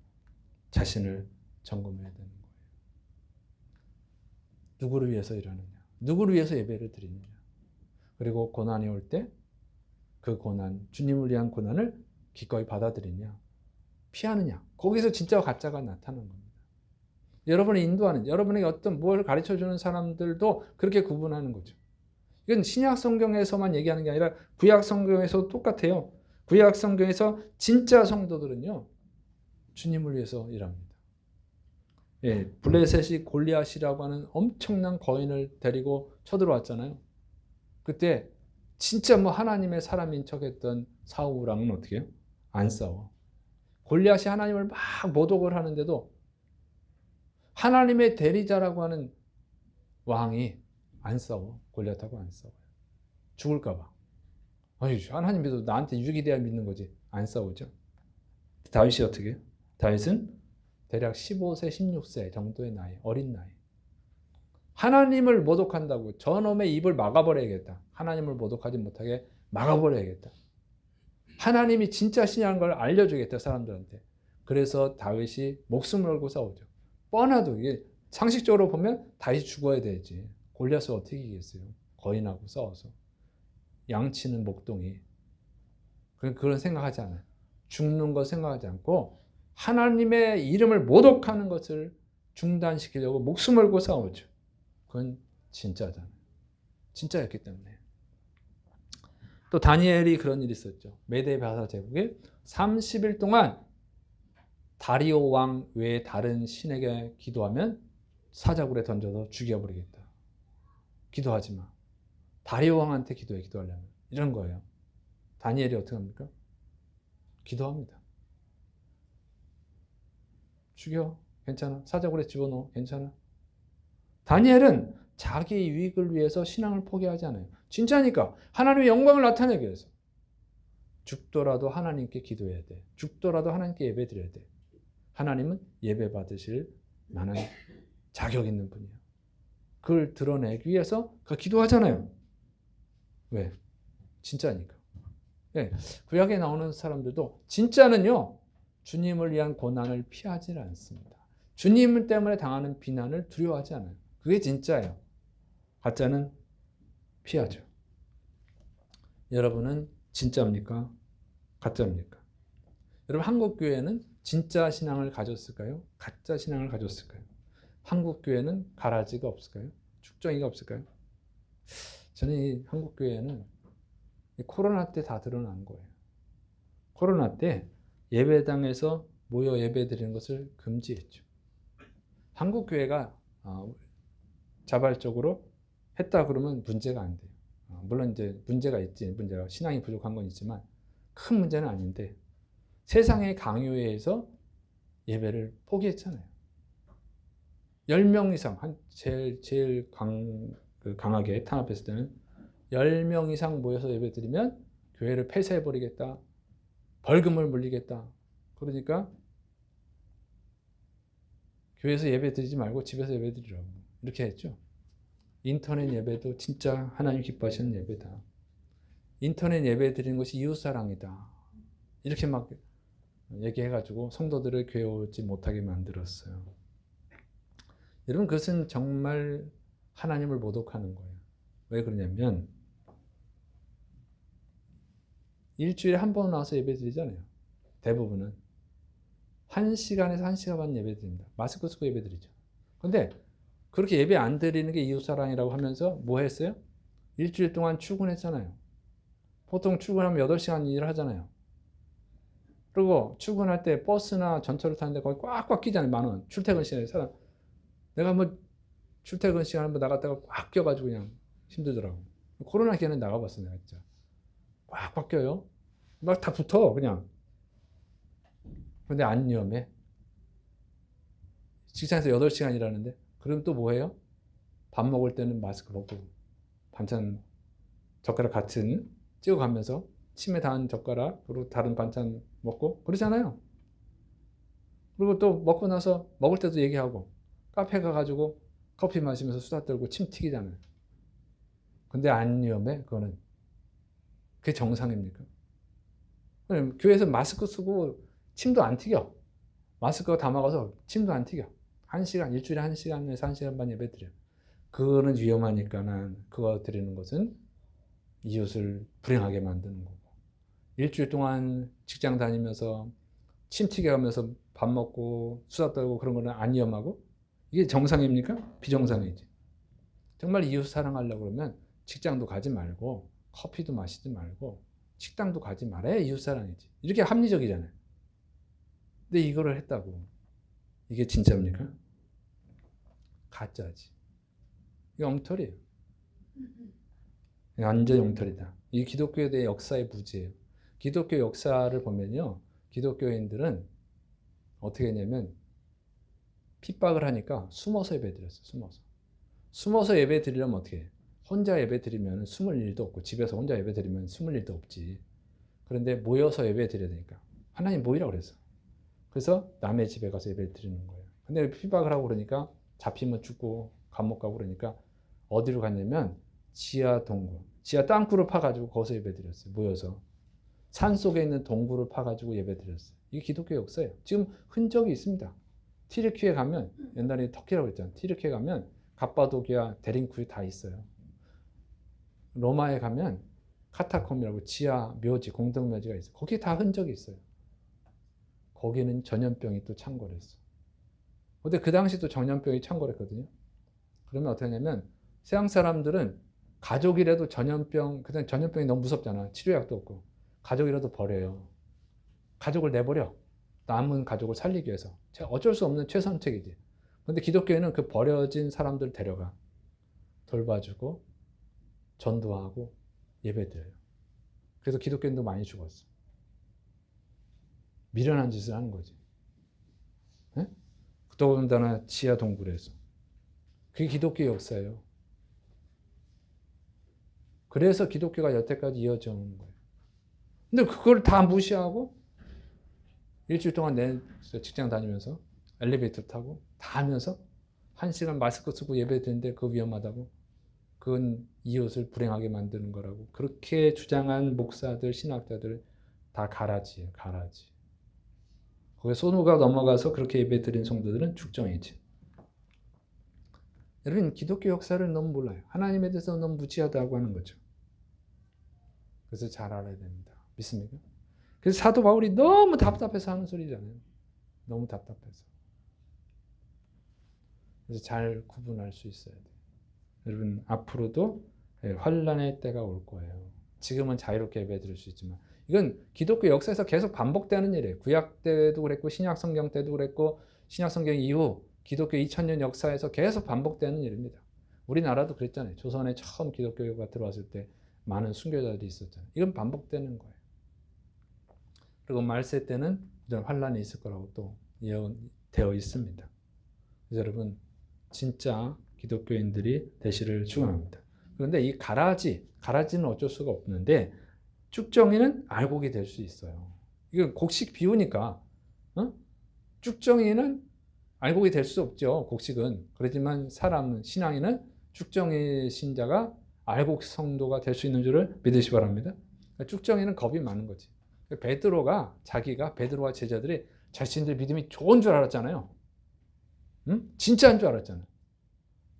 자신을 점검해야 되는 거예요. 누구를 위해서 일하느냐. 누구를 위해서 예배를 드리느냐. 그리고 고난이 올 때 그 고난, 주님을 위한 고난을 기꺼이 받아들이냐. 피하느냐. 거기서 진짜와 가짜가 나타나는 겁니다. 여러분을 인도하는, 여러분에게 어떤 무엇을 가르쳐주는 사람들도 그렇게 구분하는 거죠. 이건 신약 성경에서만 얘기하는 게 아니라 구약 성경에서도 똑같아요. 구약 성경에서 진짜 성도들은요. 주님을 위해서 일합니다. 예, 블레셋이 골리앗이라고 하는 엄청난 거인을 데리고 쳐들어왔잖아요. 그때 진짜 뭐 하나님의 사람인 척했던 사울왕은 어떻게 해요? 안 싸워. 골리앗이 하나님을 막 모독을 하는데도 하나님의 대리자라고 하는 왕이 안 싸워. 골리앗하고 안 싸워요. 죽을까 봐. 아니, 하나님 믿어도 나한테 유익이 돼야 믿는 거지. 안 싸우죠. 다윗이 어떻게 해요? 다윗은 대략 15세, 16세 정도의 나이, 어린 나이. 하나님을 모독한다고 저놈의 입을 막아버려야겠다. 하나님을 모독하지 못하게 막아버려야겠다. 하나님이 진짜 신이라는 걸 알려주겠다, 사람들한테. 그래서 다윗이 목숨을 걸고 싸우죠. 뻔하도 이게 상식적으로 보면 다윗이 죽어야 되지. 골리앗을 어떻게 이기겠어요? 거인하고 싸워서. 양치는 목동이. 그런 생각하지 않아요. 죽는 거 생각하지 않고 하나님의 이름을 모독하는 것을 중단시키려고 목숨을 걸고 싸우죠. 그건 진짜잖아요. 진짜였기 때문에. 또 다니엘이 그런 일이 있었죠. 메데 바사 제국에 30일 동안 다리오 왕 외에 다른 신에게 기도하면 사자굴에 던져서 죽여버리겠다. 기도하지 마. 다리오 왕한테 기도하려면. 이런 거예요. 다니엘이 어떻게 합니까? 기도합니다. 죽여. 괜찮아. 사자굴에 집어넣어. 괜찮아. 다니엘은 자기 유익을 위해서 신앙을 포기하지 않아요. 진짜니까 하나님의 영광을 나타내기 위해서. 죽더라도 하나님께 기도해야 돼. 죽더라도 하나님께 예배드려야 돼. 하나님은 예배 받으실 만한 자격 있는 분이에요. 그걸 드러내기 위해서 기도하잖아요. 왜? 진짜니까. 네, 구약에 나오는 사람들도 진짜는요, 주님을 위한 고난을 피하지 않습니다. 주님 때문에 당하는 비난을 두려워하지 않아요. 그게 진짜예요. 가짜는 피하죠. 여러분은 진짜입니까? 가짜입니까? 여러분, 한국 교회는 진짜 신앙을 가졌을까요? 가짜 신앙을 가졌을까요? 한국 교회는 가라지가 없을까요? 축정이가 없을까요? 저는 이 한국 교회는 코로나 때 다 드러난 거예요. 코로나 때 예배당에서 모여 예배 드리는 것을 금지했죠. 한국 교회가 자발적으로 했다 그러면 문제가 안 돼요. 물론 이제 문제가 있지. 문제가 신앙이 부족한 건 있지만 큰 문제는 아닌데 세상의 강요에 의해서 예배를 포기했잖아요. 10명 이상, 제일 강하게 탄압했을 때는 10명 이상 모여서 예배 드리면 교회를 폐쇄해버리겠다. 벌금을 물리겠다. 그러니까 교회에서 예배 드리지 말고 집에서 예배 드리라고. 이렇게 했죠. 인터넷 예배도 진짜 하나님 기뻐하시는 예배다. 인터넷 예배 드리는 것이 이웃사랑이다. 이렇게 막 얘기해가지고 성도들을 교회 오지 못하게 만들었어요. 여러분, 그것은 정말 하나님을 모독하는 거예요. 왜 그러냐면 일주일에 한 번 와서 예배 드리잖아요. 대부분은 1시간에서 1시간 반 예배 드립니다. 마스크 쓰고 예배 드리죠. 근데 그렇게 예배 안 드리는 게 이웃사랑이라고 하면서 뭐 했어요? 일주일 동안 출근했잖아요. 보통 출근하면 8시간 일을 하잖아요. 그리고 출근할 때 버스나 전철을 타는데 거기 꽉꽉 끼잖아요. 많은 출퇴근 시간에 사람. 내가 뭐 출퇴근 시간에 한번 나갔다가 꽉 껴가지고 그냥 힘들더라고. 코로나 기간에 나가봤어, 내가 진짜. 꽉꽉 껴요. 막 다 붙어, 그냥. 근데 안 위험해. 직장에서 8시간 일하는데. 그럼 또 뭐 해요? 밥 먹을 때는 마스크 벗고 반찬 젓가락 같은 찍어가면서 침에 닿은 젓가락으로 다른 반찬 먹고 그러잖아요. 그리고 또 먹고 나서 먹을 때도 얘기하고 카페 가가지고 커피 마시면서 수다 떨고 침 튀기잖아요. 근데 안 위험해? 그거는. 그게 정상입니까? 교회에서 마스크 쓰고 침도 안 튀겨. 마스크가 다 막아서 침도 안 튀겨. 1시간, 일주일에 1시간에서 1시간 반 예배 드려. 그거는 위험하니까는 그거 드리는 것은 이웃을 불행하게 만드는 거고. 일주일 동안 직장 다니면서 침 튀겨가면서 밥 먹고 수다 떨고 그런 거는 안 위험하고? 이게 정상입니까? 비정상이지. 정말 이웃 사랑하려고 그러면 직장도 가지 말고 커피도 마시지 말고 식당도 가지 말아야 이웃 사랑이지. 이렇게 합리적이잖아요. 근데 이거를 했다고. 이게 진짜입니까? 가짜지. 이게 엉터리예요. 완전 엉터리다. 이 기독교에 대해 역사의 무지예요. 기독교 역사를 보면요. 기독교인들은 어떻게 했냐면 핍박을 하니까 숨어서 예배 드렸어요. 숨어서. 숨어서 예배 드리려면 어떻게 해? 혼자 예배 드리면 숨을 일도 없고 집에서 혼자 예배 드리면 숨을 일도 없지. 그런데 모여서 예배 드려야 되니까 하나님 모이라고 그랬어. 그래서 남의 집에 가서 예배 드리는 거예요. 근데 핍박을 하고 그러니까 잡히면 죽고 감옥 가고 그러니까 어디로 갔냐면 지하 동굴, 지하 땅굴을 파가지고 거기서 예배 드렸어요. 모여서 산 속에 있는 동굴을 파가지고 예배 드렸어요. 이게 기독교 역사예요. 지금 흔적이 있습니다. 티르키에 가면 옛날에 터키라고 했잖아요. 티르키에 가면 갑바도기아, 데링쿠이 다 있어요. 로마에 가면 카타콤이라고 지하 묘지, 공동묘지가 있어요. 거기 다 흔적이 있어요. 거기는 전염병이 또 창궐했어. 근데 그 당시도 전염병이 창궐했거든요. 그러면 어떻게 하냐면 서양 사람들은 가족이라도 전염병, 그다음 전염병이 너무 무섭잖아. 치료약도 없고. 가족이라도 버려요. 가족을 내버려. 남은 가족을 살리기 위해서. 어쩔 수 없는 최선책이지. 근데 기독교회는 그 버려진 사람들 데려가. 돌봐주고 전도하고 예배드려요. 그래서 기독교인도 많이 죽었어. 미련한 짓을 하는 거지. 네? 더군다나 지하 동굴에서. 그게 기독교 역사예요. 그래서 기독교가 여태까지 이어져 오는 거예요. 근데 그걸 다 무시하고 일주일 동안 내 직장 다니면서 엘리베이터 타고 다 하면서 1시간 마스크 쓰고 예배 드는데 그거 위험하다고, 그건 이웃을 불행하게 만드는 거라고 그렇게 주장한 목사들, 신학자들 다 가라지예요. 가라지. 거기에 손우가 넘어가서 그렇게 예배 드린 성도들은 축정이지. 여러분, 기독교 역사를 너무 몰라요. 하나님에 대해서 너무 무지하다고 하는 거죠. 그래서 잘 알아야 됩니다. 믿습니까? 그래서 사도 바울이 너무 답답해서 하는 소리잖아요. 너무 답답해서. 그래서 잘 구분할 수 있어야 돼요. 여러분, 앞으로도 환란의 때가 올 거예요. 지금은 자유롭게 예배드릴 수 있지만 이건 기독교 역사에서 계속 반복되는 일이에요. 구약 때도 그랬고 신약 성경 때도 그랬고 신약 성경 이후 기독교 2000년 역사에서 계속 반복되는 일입니다. 우리나라도 그랬잖아요. 조선에 처음 기독교가 들어왔을 때 많은 순교자들이 있었잖아요. 이건 반복되는 거예요. 그리고 말세 때는 환란이 있을 거라고 또 예언되어 있습니다. 그래서 여러분, 진짜 기독교인들이 되시를 축원합니다. 그런데 이 가라지는 어쩔 수가 없는데 쭉정이는 알곡이 될 수 있어요. 이거 곡식 비우니까 쭉정이는 알곡이 될 수 없죠. 곡식은. 그렇지만 사람은, 신앙인은 쭉정이 신자가 알곡 성도가 될 수 있는 줄을 믿으시 바랍니다. 쭉정이는 겁이 많은 거지. 베드로와 제자들이 자신들 믿음이 좋은 줄 알았잖아요. 진짜인 줄 알았잖아요.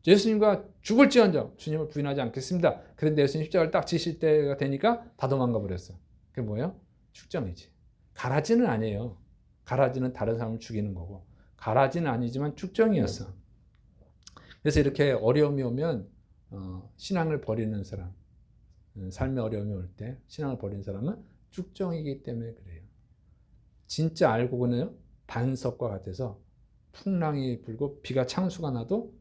예수님과 죽을지언정 주님을 부인하지 않겠습니다. 그런데 예수님 십자가를 딱 지실 때가 되니까 다 도망가 버렸어. 그게 뭐예요? 축정이지. 가라지는 아니에요. 가라지는 다른 사람을 죽이는 거고, 가라지는 아니지만 축정이었어. 그래서 이렇게 어려움이 오면 신앙을 버리는 사람, 삶의 어려움이 올 때 신앙을 버리는 사람은 축정이기 때문에 그래요. 진짜 알고는 반석과 같아서 풍랑이 불고 비가 창수가 나도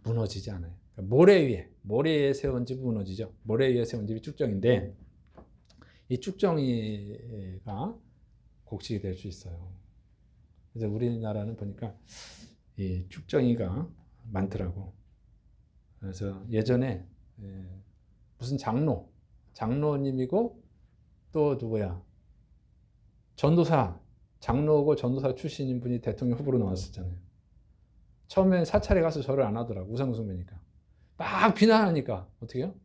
무너지지 않아요. 그러니까 모래 위에 세운 집이 무너지죠. 모래 위에 세운 집이 쭉정인데 이 쭉정이가 곡식이 될 수 있어요. 그래서 우리나라는 보니까 이 쭉정이가 많더라고. 그래서 예전에 무슨 장로님이고 또 누구야? 전도사, 장로고 전도사 출신인 분이 대통령 후보로 나왔었잖아요. 처음엔 사찰에 가서 절을 안 하더라고. 우상숭배니까. 막 비난하니까 어떻게 해요?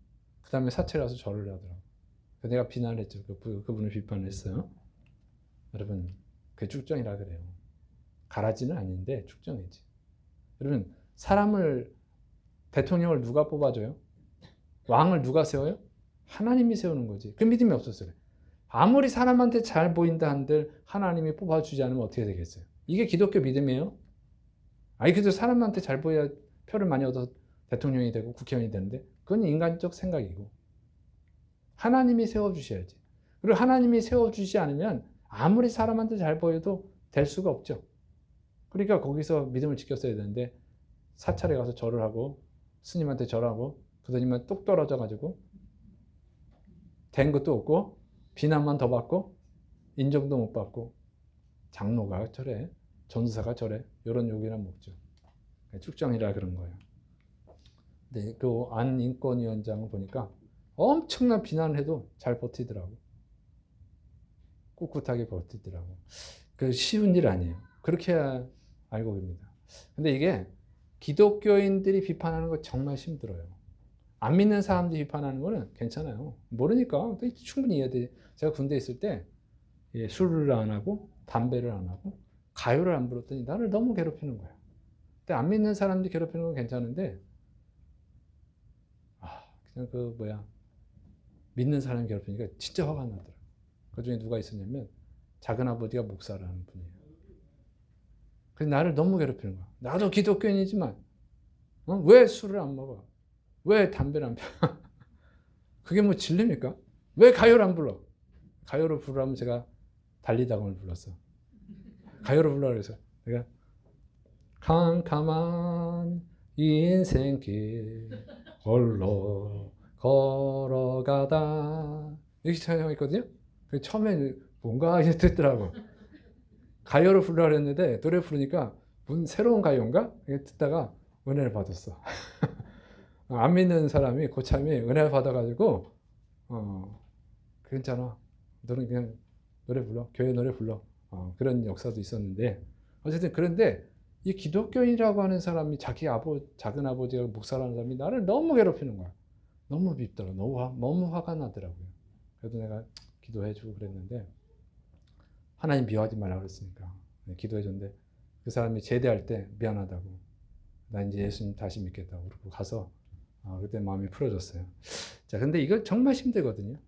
그 다음에 사찰에 가서 절을 하더라고. 내가 비난을 했죠. 그분을 비판을 했어요. 여러분, 그게 축정이라 그래요. 가라지는 아닌데 축정이지. 여러분, 대통령을 누가 뽑아줘요? 왕을 누가 세워요? 하나님이 세우는 거지. 그 믿음이 없었어요. 아무리 사람한테 잘 보인다 한들 하나님이 뽑아주지 않으면 어떻게 되겠어요? 이게 기독교 믿음이에요? 그래도 사람한테 잘 보여야 표를 많이 얻어서 대통령이 되고 국회의원이 되는데 그건 인간적 생각이고, 하나님이 세워주셔야지. 그리고 하나님이 세워주지 않으면 아무리 사람한테 잘 보여도 될 수가 없죠. 그러니까 거기서 믿음을 지켰어야 되는데 사찰에 가서 절을 하고 스님한테 절하고 그러더니만 뚝 떨어져가지고 된 것도 없고 비난만 더 받고 인정도 못 받고, 장로가 저래, 전도사가 저래, 이런 욕이나 먹죠. 축정이라 그런 거예요. 근데 그 안 인권위원장을 보니까 엄청난 비난을 해도 잘 버티더라고. 꿋꿋하게 버티더라고. 그 쉬운 일 아니에요. 그렇게 해야 알곡입니다. 근데 이게 기독교인들이 비판하는 거 정말 힘들어요. 안 믿는 사람들이 비판하는 거는 괜찮아요. 모르니까 충분히 이해돼. 제가 군대에 있을 때 술을 안 하고 담배를 안 하고 가요를 안 불렀더니 나를 너무 괴롭히는 거야. 근데 안 믿는 사람들이 괴롭히는 건 괜찮은데 그냥 믿는 사람이 괴롭히니까 진짜 화가 나더라. 그 중에 누가 있었냐면 작은 아버지가 목사라는 분이에요. 그래서 나를 너무 괴롭히는 거야. 나도 기독교인이지만 왜 술을 안 먹어? 왜 담배를 안 펴? 그게 뭐 진리입니까? 왜 가요를 안 불러? 가요를 부르라면 제가 달리다금을 불렀어. 가요를 불러라 그래서 내가 캄캄한 인생길 홀로 걸어가다 이렇게 찬양했거든요. 처음에 뭔가 됐더라고. 가요를 부르라 그랬는데 노래 부르니까 무슨 새로운 가요인가? 듣다가 은혜를 받았어. 안 믿는 사람이 고참이 은혜를 받아가지고 괜찮아. 너는 그냥 노래 불러. 교회 노래 불러. 그런 역사도 있었는데 어쨌든 그런데 이 기독교인이라고 하는 사람이 자기 작은 아버지가 목사라는 사람이 나를 너무 괴롭히는 거야. 너무 밉더라. 너무 화가 나더라고요. 그래도 내가 기도해주고 그랬는데 하나님 미워하지 말라고 그랬으니까 기도해줬는데 그 사람이 제대할 때 미안하다고 나 이제 예수님 다시 믿겠다고 그러고 가서 그때 마음이 풀어졌어요. 자, 근데 이거 정말 힘들거든요.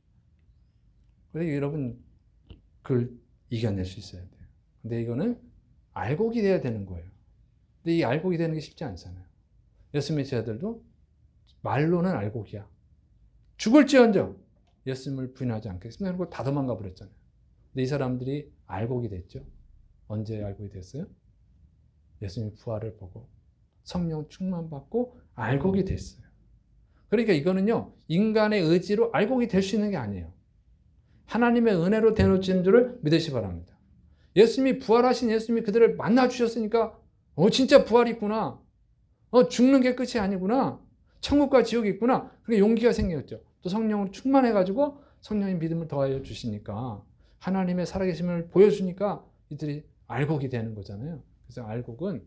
그래서 여러분 그걸 이겨낼 수 있어야 돼요. 근데 이거는 알곡이 돼야 되는 거예요. 근데 이 알곡이 되는 게 쉽지 않잖아요. 예수님의 제자들도 말로는 알곡이야. 죽을지언정 예수님을 부인하지 않겠습니다. 그리고 다 도망가 버렸잖아요. 근데 이 사람들이 알곡이 됐죠. 언제 알곡이 됐어요? 예수님 부활을 보고 성령 충만받고 알곡이 됐어요. 그러니까 이거는요, 인간의 의지로 알곡이 될 수 있는 게 아니에요. 하나님의 은혜로 되어진 줄을 믿으시 바랍니다. 예수님이 부활하신 예수님이 그들을 만나주셨으니까 진짜 부활이 있구나. 죽는 게 끝이 아니구나. 천국과 지옥이 있구나. 그게 용기가 생겼죠. 또 성령으로 충만해가지고 성령의 믿음을 더하여 주시니까 하나님의 살아계심을 보여주니까 이들이 알곡이 되는 거잖아요. 그래서 알곡은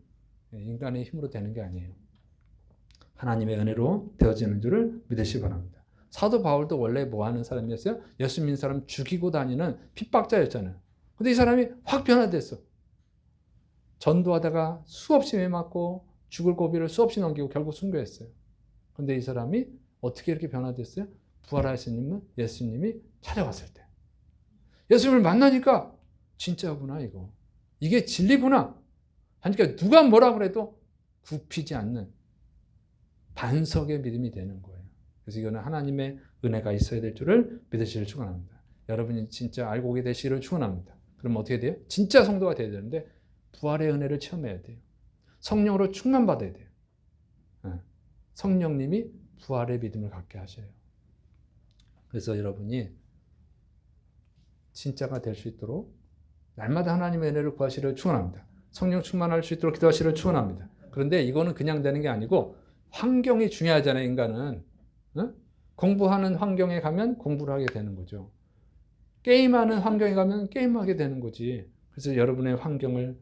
인간의 힘으로 되는 게 아니에요. 하나님의 은혜로 되어지는 줄을 믿으시기 바랍니다. 사도 바울도 원래 뭐 하는 사람이었어요? 예수 믿는 사람 죽이고 다니는 핍박자였잖아요. 근데 이 사람이 확 변화됐어. 전도하다가 수없이 매맞고 죽을 고비를 수없이 넘기고 결국 순교했어요. 근데 이 사람이 어떻게 이렇게 변화됐어요? 부활하신 예수님이 찾아왔을 때. 예수님을 만나니까 진짜구나 이거. 이게 진리구나. 그러니까 누가 뭐라 그래도 굽히지 않는 반석의 믿음이 되는 거예요. 그래서 이거는 하나님의 은혜가 있어야 될 줄을 믿으시기를 축원합니다. 여러분이 진짜 알곡이 되시기를 축원합니다. 그럼 어떻게 돼요? 진짜 성도가 돼야 되는데 부활의 은혜를 체험해야 돼요. 성령으로 충만받아야 돼요. 성령님이 부활의 믿음을 갖게 하셔요. 그래서 여러분이 진짜가 될 수 있도록 날마다 하나님의 은혜를 구하시기를 축원합니다. 성령 충만할 수 있도록 기도하시기를 축원합니다. 그런데 이거는 그냥 되는 게 아니고 환경이 중요하잖아요. 인간은 공부하는 환경에 가면 공부를 하게 되는 거죠. 게임하는 환경에 가면 게임하게 되는 거지. 그래서 여러분의 환경을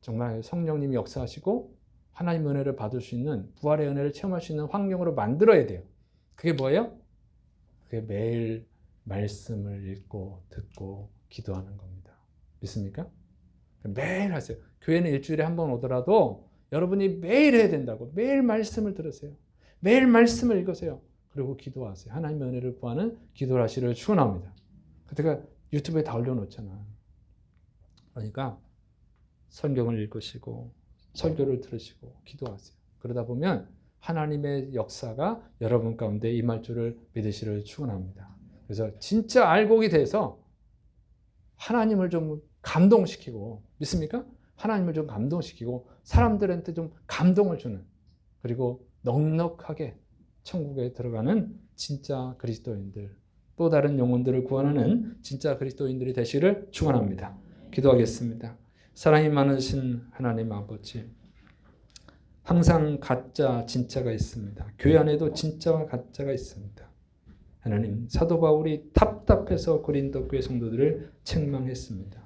정말 성령님이 역사하시고 하나님 은혜를 받을 수 있는 부활의 은혜를 체험할 수 있는 환경으로 만들어야 돼요. 그게 뭐예요? 그게 매일 말씀을 읽고 듣고 기도하는 겁니다. 믿습니까? 매일 하세요. 교회는 일주일에 한 번 오더라도 여러분이 매일 해야 된다고. 매일 말씀을 들으세요. 매일 말씀을 읽으세요. 그리고 기도하세요. 하나님의 은혜를 구하는 기도를 하시기를 축원합니다. 그때가 유튜브에 다 올려놓잖아. 그러니까 성경을 읽으시고 설교를 들으시고 기도하세요. 그러다 보면 하나님의 역사가 여러분 가운데 임할 줄을 믿으시기를 축원합니다. 그래서 진짜 알곡이 돼서 하나님을 좀 감동시키고, 믿습니까? 하나님을 좀 감동시키고 사람들한테 좀 감동을 주는, 그리고 넉넉하게 천국에 들어가는 진짜 그리스도인들, 또 다른 영혼들을 구원하는 진짜 그리스도인들이 되시기를 축원합니다. 기도하겠습니다. 사랑이 많으신 하나님 아버지, 항상 가짜 진짜가 있습니다. 교회 안에도 진짜와 가짜가 있습니다. 하나님, 사도 바울이 답답해서 고린도 교회 성도들을 책망했습니다.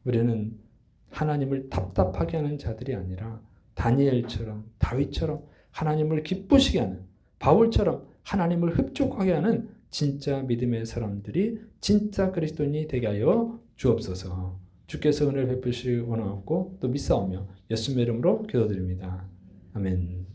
우리는 하나님을 답답하게 하는 자들이 아니라 다니엘처럼, 다윗처럼 하나님을 기쁘시게 하는, 바울처럼 하나님을 흡족하게 하는 진짜 믿음의 사람들이 진짜 그리스도인이 되게 하여 주옵소서. 주께서 은혜를 베푸시기 원하옵고 또 믿사오며 예수님의 이름으로 기도드립니다. 아멘.